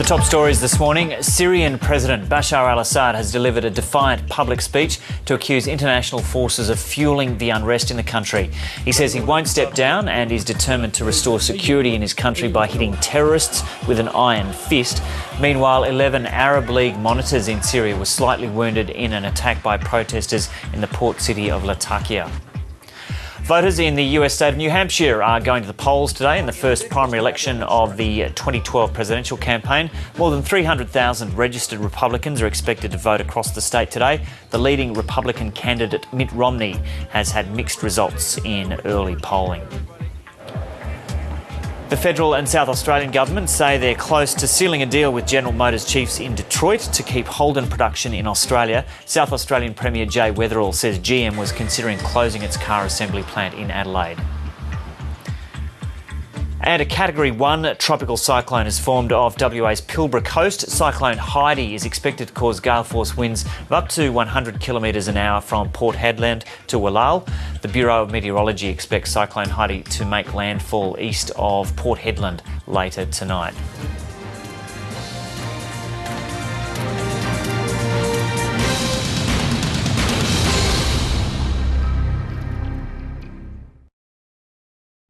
Top stories this morning. Syrian President Bashar al-Assad has delivered a defiant public speech to accuse international forces of fueling the unrest in the country. He says he won't step down and is determined to restore security in his country by hitting terrorists with an iron fist. Meanwhile, 11 Arab League monitors in Syria were slightly wounded in an attack by protesters in the port city of Latakia. Voters in the US state of New Hampshire are going to the polls today in the first primary election of the 2012 presidential campaign. More than 300,000 registered Republicans are expected to vote across the state today. The leading Republican candidate, Mitt Romney, has had mixed results in early polling. The federal and South Australian governments say they're close to sealing a deal with General Motors chiefs in Detroit to keep Holden production in Australia. South Australian Premier Jay Weatherill says GM was considering closing its car assembly plant in Adelaide. And a Category 1 tropical cyclone has formed off WA's Pilbara coast. Cyclone Heidi is expected to cause gale force winds of up to 100 kilometres an hour from Port Hedland to Wallal. The Bureau of Meteorology expects Cyclone Heidi to make landfall east of Port Hedland later tonight.